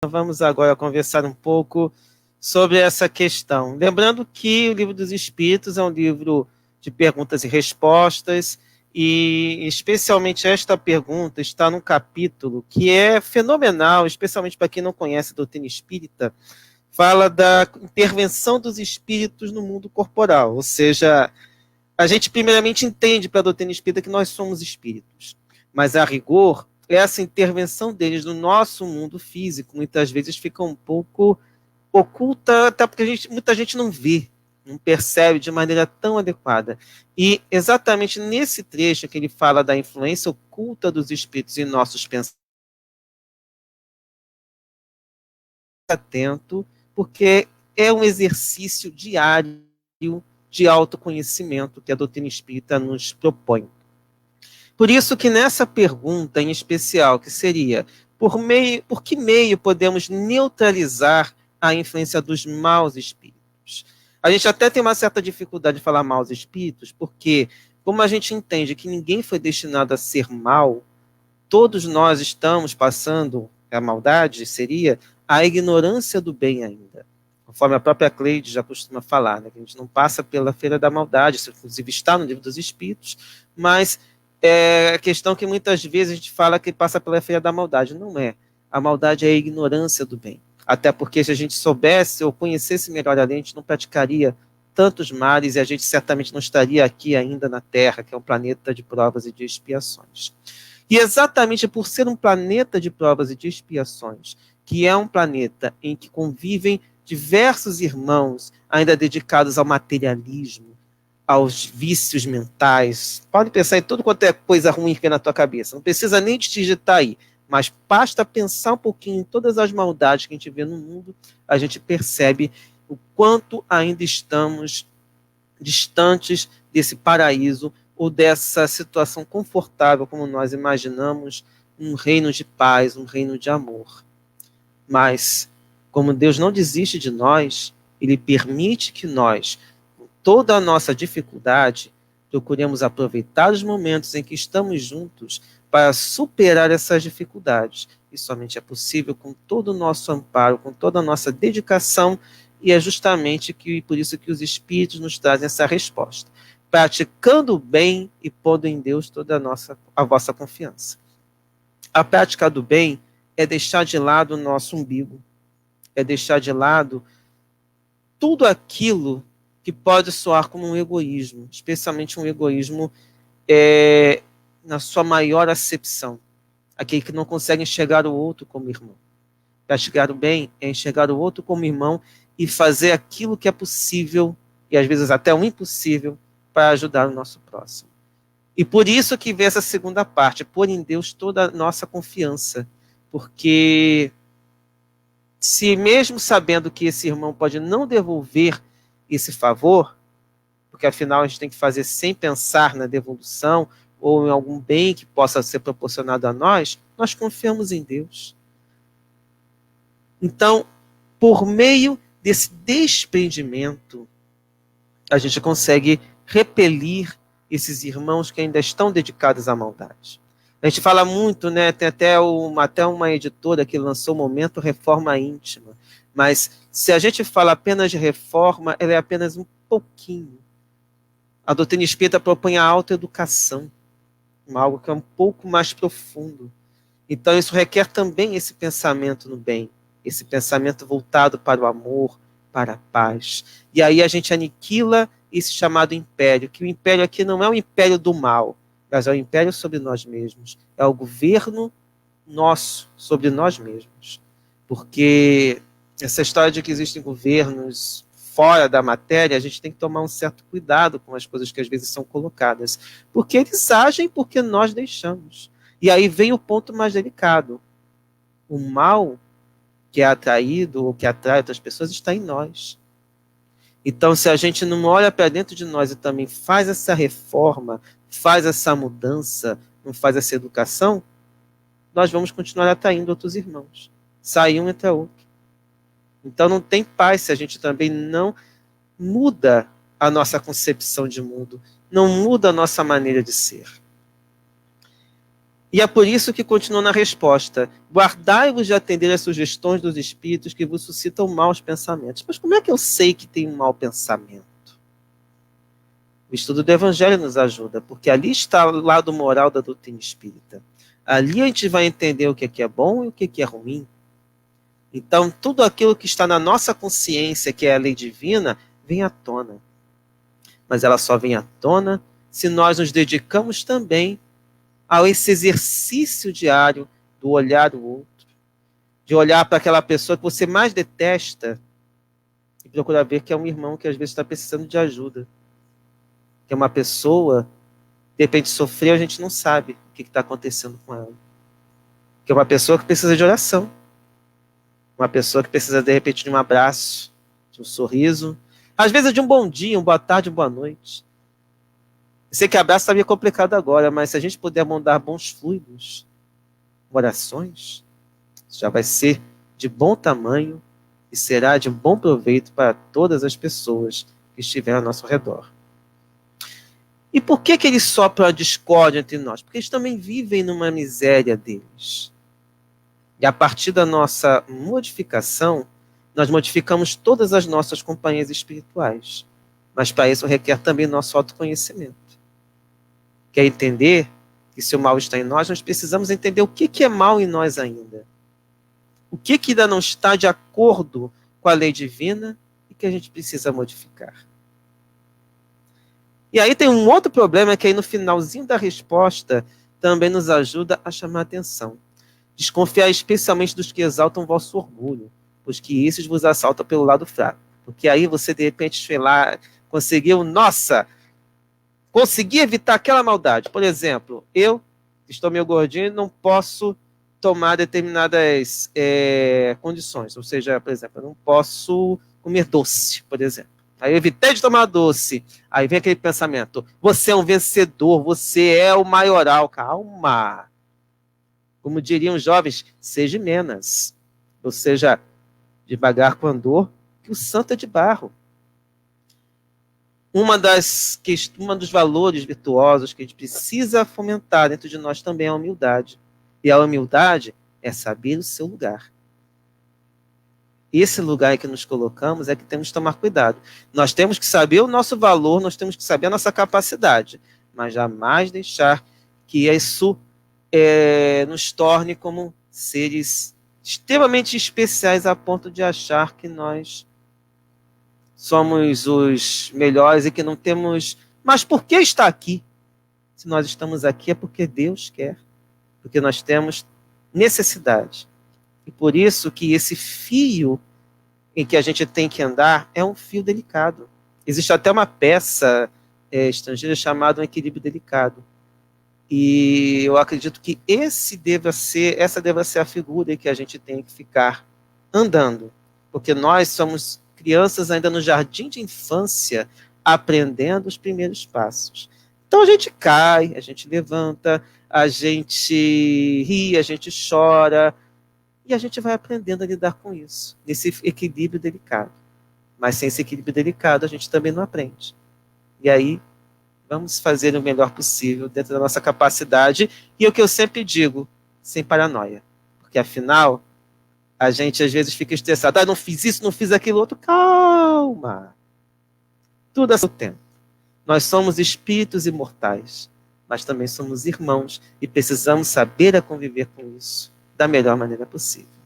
Vamos agora conversar um pouco sobre essa questão. Lembrando que o Livro dos Espíritos é um livro de perguntas e respostas, e especialmente esta pergunta está num capítulo que é fenomenal, especialmente para quem não conhece a doutrina espírita. Fala da intervenção dos espíritos no mundo corporal, ou seja, a gente primeiramente entende para a doutrina espírita que nós somos espíritos, mas a rigor, essa intervenção deles no nosso mundo físico muitas vezes fica um pouco oculta, até porque muita gente não vê, não percebe de maneira tão adequada. E exatamente nesse trecho que ele fala da influência oculta dos espíritos em nossos pensamentos, atento, porque é um exercício diário de autoconhecimento que a doutrina espírita nos propõe. Por isso que nessa pergunta em especial, que seria por que meio podemos neutralizar a influência dos maus espíritos? A gente até tem uma certa dificuldade de falar maus espíritos, porque como a gente entende que ninguém foi destinado a ser mal, todos nós estamos passando, a maldade seria a ignorância do bem ainda. Conforme a própria Cleide já costuma falar, né, que a gente não passa pela feira da maldade, isso inclusive está no Livro dos Espíritos, mas é a questão que muitas vezes a gente fala que passa pela feira da maldade. Não é. A maldade é a ignorância do bem. Até porque se a gente soubesse ou conhecesse melhor a lei, a gente não praticaria tantos males e a gente certamente não estaria aqui ainda na Terra, que é um planeta de provas e de expiações. E exatamente por ser um planeta de provas e de expiações, que é um planeta em que convivem diversos irmãos ainda dedicados ao materialismo, aos vícios mentais. Pode pensar em tudo quanto é coisa ruim que vem na tua cabeça. Não precisa nem te digitar aí, mas basta pensar um pouquinho em todas as maldades que a gente vê no mundo, a gente percebe o quanto ainda estamos distantes desse paraíso ou dessa situação confortável como nós imaginamos, um reino de paz, um reino de amor. Mas, como Deus não desiste de nós, Ele permite que nós, com toda a nossa dificuldade, procuremos aproveitar os momentos em que estamos juntos para superar essas dificuldades. E somente é possível com todo o nosso amparo, com toda a nossa dedicação, e é justamente por isso que os Espíritos nos trazem essa resposta. Praticando o bem e pondo em Deus toda a vossa confiança. A prática do bem é deixar de lado o nosso umbigo, é deixar de lado tudo aquilo que pode soar como um egoísmo, especialmente um egoísmo na sua maior acepção, aquele que não consegue enxergar o outro como irmão. Praticar o bem é enxergar o outro como irmão e fazer aquilo que é possível, e às vezes até o impossível, para ajudar o nosso próximo. E por isso que vem essa segunda parte, pôr em Deus toda a nossa confiança, porque se mesmo sabendo que esse irmão pode não devolver esse favor, porque afinal a gente tem que fazer sem pensar na devolução ou em algum bem que possa ser proporcionado a nós, nós confiamos em Deus. Então, por meio desse desprendimento, a gente consegue repelir esses irmãos que ainda estão dedicados à maldade. A gente fala muito, né? Tem até uma editora que lançou o Momento Reforma Íntima. Mas se a gente fala apenas de reforma, ela é apenas um pouquinho. A doutrina espírita propõe a autoeducação, algo que é um pouco mais profundo. Então isso requer também esse pensamento no bem, esse pensamento voltado para o amor, para a paz. E aí a gente aniquila esse chamado império, que o império aqui não é o império do mal, mas é o império sobre nós mesmos. É o governo nosso sobre nós mesmos. Porque essa história de que existem governos fora da matéria, a gente tem que tomar um certo cuidado com as coisas que às vezes são colocadas. Porque eles agem porque nós deixamos. E aí vem o ponto mais delicado. O mal que é atraído ou que atrai outras pessoas está em nós. Então, se a gente não olha para dentro de nós e também faz essa reforma, faz essa mudança, não faz essa educação, nós vamos continuar atraindo outros irmãos. Sai um, entra outro. Então não tem paz se a gente também não muda a nossa concepção de mundo, não muda a nossa maneira de ser. E é por isso que continua na resposta: guardai-vos de atender às sugestões dos espíritos que vos suscitam maus pensamentos. Mas como é que eu sei que tem um mau pensamento? O estudo do Evangelho nos ajuda, porque ali está o lado moral da doutrina espírita. Ali a gente vai entender o que é bom e o que é ruim. Então, tudo aquilo que está na nossa consciência, que é a lei divina, vem à tona. Mas ela só vem à tona se nós nos dedicamos também a esse exercício diário do olhar o outro, de olhar para aquela pessoa que você mais detesta e procurar ver que é um irmão que às vezes está precisando de ajuda. Que é uma pessoa, de repente sofreu, a gente não sabe o que está acontecendo com ela. Que é uma pessoa que precisa de oração. Uma pessoa que precisa, de repente, de um abraço, de um sorriso. Às vezes de um bom dia, uma boa tarde, uma boa noite. Eu sei que abraço está meio complicado agora, mas se a gente puder mandar bons fluidos, orações, já vai ser de bom tamanho e será de bom proveito para todas as pessoas que estiverem ao nosso redor. E por que eles sopram a discórdia entre nós? Porque eles também vivem numa miséria deles. E a partir da nossa modificação, nós modificamos todas as nossas companhias espirituais. Mas para isso requer também nosso autoconhecimento. Quer entender que se o mal está em nós, nós precisamos entender o que é mal em nós ainda. O que ainda não está de acordo com a lei divina e que a gente precisa modificar. E aí tem um outro problema que aí no finalzinho da resposta também nos ajuda a chamar a atenção. Desconfiar especialmente dos que exaltam vosso orgulho, pois que esses vos assaltam pelo lado fraco. Porque aí você de repente foi lá, consegui evitar aquela maldade. Por exemplo, eu estou meio gordinho e não posso tomar determinadas condições. Ou seja, por exemplo, eu não posso comer doce, por exemplo. Aí eu evitei de tomar doce. Aí vem aquele pensamento: você é um vencedor, você é o maioral. Calma. Como diriam os jovens, seja menos. Ou seja, devagar com andor, que o santo é de barro. Um dos valores virtuosos que a gente precisa fomentar dentro de nós também é a humildade. E a humildade é saber o seu lugar. Esse lugar em que nos colocamos é que temos que tomar cuidado. Nós temos que saber o nosso valor, nós temos que saber a nossa capacidade, mas jamais deixar que isso nos torne como seres extremamente especiais a ponto de achar que nós somos os melhores e que não temos... Mas por que estar aqui? Se nós estamos aqui é porque Deus quer, porque nós temos necessidade. E por isso que esse fio em que a gente tem que andar é um fio delicado. Existe até uma peça estrangeira chamada Um Equilíbrio Delicado. E eu acredito que essa deva ser a figura em que a gente tem que ficar andando. Porque nós somos crianças ainda no jardim de infância, aprendendo os primeiros passos. Então a gente cai, a gente levanta, a gente ri, a gente chora, e a gente vai aprendendo a lidar com isso, nesse equilíbrio delicado. Mas sem esse equilíbrio delicado, a gente também não aprende. E aí, vamos fazer o melhor possível dentro da nossa capacidade. E é o que eu sempre digo, sem paranoia. Porque, afinal, a gente às vezes fica estressado. Não fiz isso, não fiz aquilo outro. Calma. Tudo a seu tempo. Nós somos espíritos imortais, mas também somos irmãos e precisamos saber a conviver com isso da melhor maneira possível.